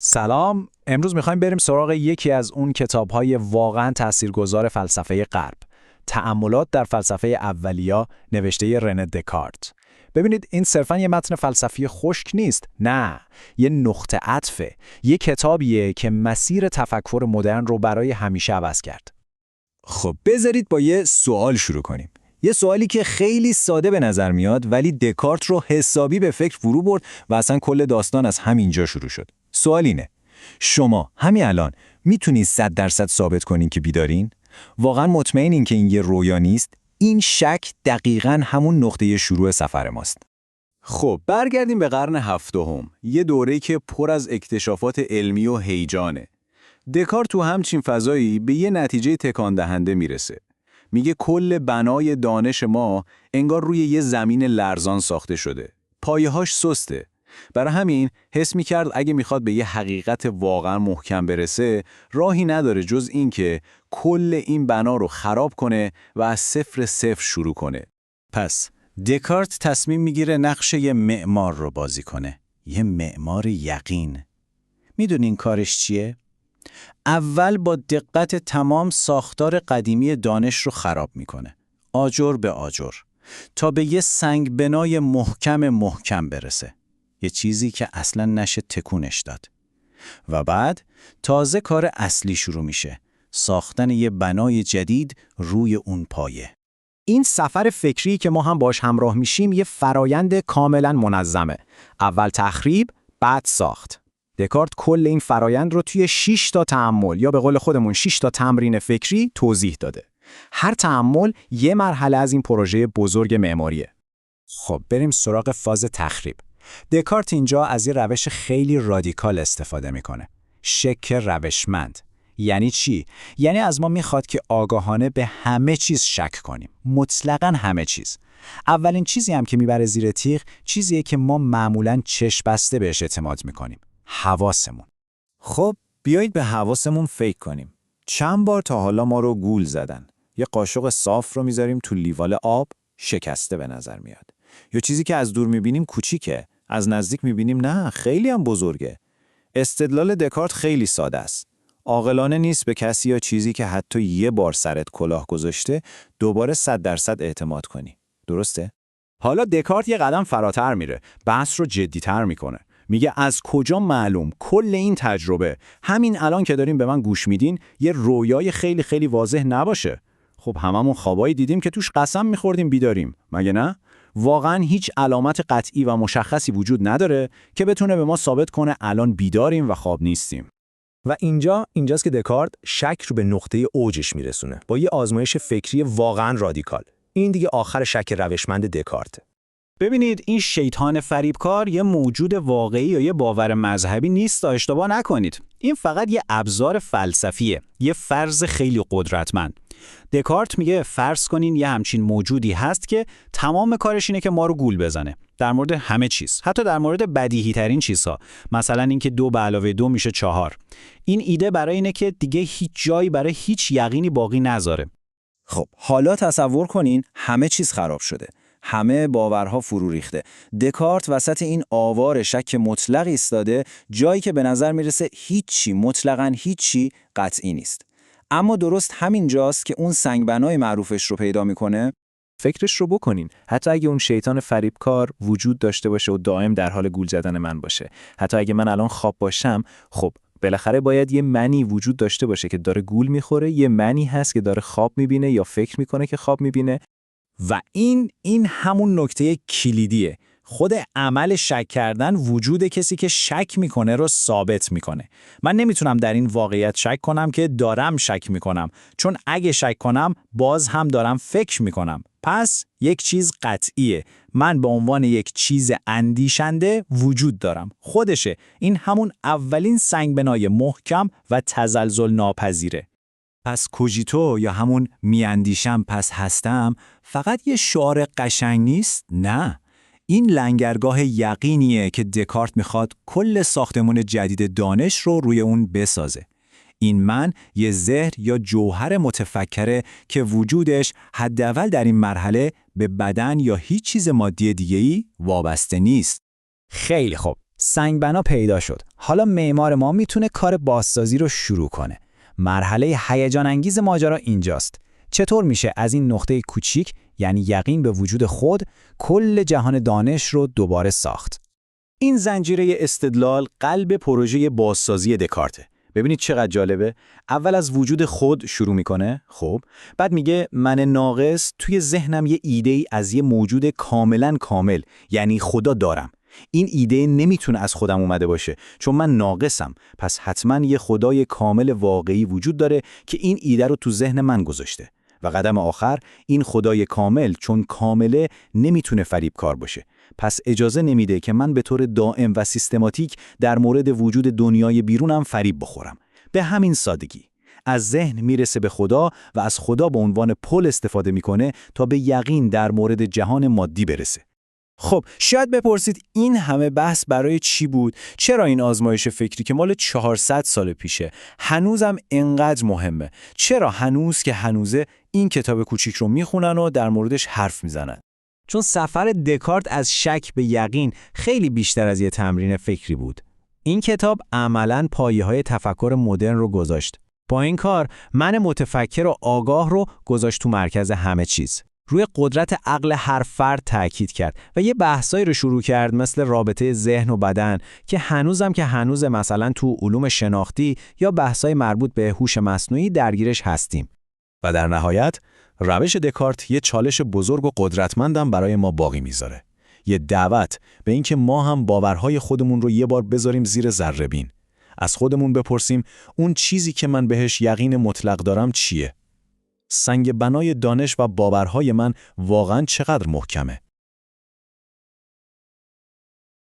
سلام، امروز میخوایم بریم سراغ یکی از اون کتاب‌های واقعاً تاثیرگذار فلسفه غرب. تأملات در فلسفه اولیا نوشته رنه دکارت. ببینید این صرفاً یه متن فلسفی خشک نیست، نه، یه نقطه عطفه. یه کتابیه که مسیر تفکر مدرن رو برای همیشه عوض کرد. خب بذارید با یه سوال شروع کنیم. یه سوالی که خیلی ساده به نظر میاد ولی دکارت رو حسابی به فکر فرو برد و اصلا کل داستان از همینجا شروع شد. سوال اینه: شما همین الان میتونید 100% ثابت کنین که بیدارین؟ واقعا مطمئنین که این یه رویا نیست؟ این شک دقیقاً همون نقطه شروع سفر ماست. خب برگردیم به قرن هفتم، یه دوره‌ای که پر از اکتشافات علمی و هیجانه. دکارت تو همچین فضایی به یه نتیجه تکان دهنده میرسه. میگه کل بنای دانش ما انگار روی یه زمین لرزان ساخته شده. پایه‌هاش سسته. برای همین حس می‌کرد اگه میخواد به یه حقیقت واقعا محکم برسه، راهی نداره جز این که کل این بنا رو خراب کنه و از صفر شروع کنه. پس دکارت تصمیم میگیره نقش یه معمار رو بازی کنه. یه معمار یقین. میدونین کارش چیه؟ اول با دقت تمام ساختار قدیمی دانش رو خراب میکنه. آجر به آجر. تا به یه سنگ بنای محکم برسه. یه چیزی که اصلا نشه تکونش داد. و بعد تازه کار اصلی شروع میشه. ساختن یه بنای جدید روی اون پایه. این سفر فکری که ما هم باش همراه میشیم یه فرایند کاملا منظمه. اول تخریب، بعد ساخت. دکارت کل این فرایند رو توی 6 تا تأمل یا به قول خودمون 6 تا تمرین فکری توضیح داده. هر تأمل یه مرحله از این پروژه بزرگ معماریه. خب بریم سراغ فاز تخریب. دکارت اینجا از یه روش خیلی رادیکال استفاده میکنه. شک روشمند. یعنی چی؟ یعنی از ما میخواد که آگاهانه به همه چیز شک کنیم. مطلقاً همه چیز. اولین چیزی هم که میبره زیر تیغ چیزیه که ما معمولاً چشم بسته بهش اعتماد میکنیم. حواسمون. خب بیایید به حواسمون فکر کنیم. چند بار تا حالا ما رو گول زدن. یه قاشق صاف رو میذاریم تو لیوان آب، شکسته به نظر میاد. یا چیزی که از دور میبینیم کوچیکه، از نزدیک میبینیم نه، خیلی هم بزرگه. استدلال دکارت خیلی ساده است. عاقلانه نیست به کسی یا چیزی که حتی یه بار سرت کلاه گذاشته دوباره 100% اعتماد کنی. درسته؟ حالا دکارت یه قدم فراتر میره. بحث رو جدی‌تر میکنه. میگه از کجا معلوم کل این تجربه همین الان که داریم به من گوش میدین یه رویای خیلی خیلی واضح نباشه. خب هممون خوابایی دیدیم که توش قسم میخوردیم بیداریم، مگه نه؟ واقعا هیچ علامت قطعی و مشخصی وجود نداره که بتونه به ما ثابت کنه الان بیداریم و خواب نیستیم. و اینجاست که دکارت شک رو به نقطه اوجش میرسونه با یه آزمایش فکری واقعا رادیکال. این دیگه آخر شک روشمند دکارت. ببینید این شیطان فریبکار یه موجود واقعی یا یه باور مذهبی نیست، اشتباه نکنید. این فقط یه ابزار فلسفیه، یه فرض خیلی قدرتمند. دکارت میگه فرض کنین یه همچین موجودی هست که تمام کارش اینه که ما رو گول بزنه. در مورد همه چیز، حتی در مورد بدیهی ترین چیزها، مثلا اینکه 2 به علاوه 2 میشه 4. این ایده برای اینه که دیگه هیچ جایی برای هیچ یقینی باقی نذاره. خب حالا تصور کنین همه چیز خراب شده. همه باورها فرو ریخته. دکارت وسط این آوار شک مطلق ایستاده، جایی که به نظر میرسه هیچی، مطلقاً هیچی قطعی نیست. اما درست همین جاست که اون سنگبنای معروفش رو پیدا میکنه. فکرش رو بکنین، حتی اگه اون شیطان فریبکار وجود داشته باشه و دائم در حال گول زدن من باشه، حتی اگه من الان خواب باشم، خب بالاخره باید یه منی وجود داشته باشه که داره گول میخوره، یه منی هست که داره خواب میبینه یا فکر میکنه که خواب میبینه. و این همون نکته کلیدیه. خود عمل شک کردن وجود کسی که شک میکنه رو ثابت میکنه. من نمیتونم در این واقعیت شک کنم که دارم شک میکنم، چون اگه شک کنم باز هم دارم فکر میکنم. پس یک چیز قطعیه. من به عنوان یک چیز اندیشنده وجود دارم. خودشه. این همون اولین سنگبنای محکم و تزلزل ناپذیره. پس کوژیتو یا همون میاندیشم پس هستم فقط یه شعار قشنگ نیست؟ نه. این لنگرگاه یقینیه که دکارت میخواد کل ساختمون جدید دانش رو روی اون بسازه. این من یه ذهن یا جوهر متفکره که وجودش حداقل در این مرحله به بدن یا هیچ چیز مادی دیگه‌ای وابسته نیست. خیلی خوب. سنگ بنا پیدا شد. حالا معمار ما میتونه کار بازسازی رو شروع کنه. مرحله هیجان انگیز ماجرا اینجاست. چطور میشه از این نقطه کوچیک، یعنی یقین به وجود خود، کل جهان دانش رو دوباره ساخت؟ این زنجیره استدلال قلب پروژه بازسازی دکارته. ببینید چقدر جالبه. اول از وجود خود شروع میکنه، خب بعد میگه من ناقص توی ذهنم یه ایده‌ای از یه موجود کاملا کامل، یعنی خدا دارم. این ایده نمیتونه از خودم اومده باشه، چون من ناقصم. پس حتما یه خدای کامل واقعی وجود داره که این ایده رو تو ذهن من گذاشته. و قدم آخر، این خدای کامل چون کامله نمیتونه فریبکار باشه. پس اجازه نمیده که من به طور دائم و سیستماتیک در مورد وجود دنیای بیرونم فریب بخورم. به همین سادگی از ذهن میرسه به خدا و از خدا به عنوان پل استفاده میکنه تا به یقین در مورد جهان مادی برسه. خب شاید بپرسید این همه بحث برای چی بود؟ چرا این آزمایش فکری که مال 400 سال پیشه هنوزم انقدر مهمه؟ چرا هنوز که هنوزه این کتاب کوچیک رو میخونن و در موردش حرف میزنن؟ چون سفر دکارت از شک به یقین خیلی بیشتر از یه تمرین فکری بود. این کتاب عملاً پایه‌های تفکر مدرن رو گذاشت. با این کار من متفکر و آگاه رو گذاشت تو مرکز همه چیز. روی قدرت عقل هر فرد تأکید کرد و یه بحثایی رو شروع کرد مثل رابطه ذهن و بدن که هنوز مثلا تو علوم شناختی یا بحثای مربوط به هوش مصنوعی درگیرش هستیم. و در نهایت روش دکارت یه چالش بزرگ و قدرتمندم برای ما باقی میذاره. یه دعوت به اینکه ما هم باورهای خودمون رو یه بار بذاریم زیر ذره‌بین. از خودمون بپرسیم اون چیزی که من بهش یقین مطلق دارم چیه؟ سنگ بنای دانش و باورهای من واقعاً چقدر محکمه؟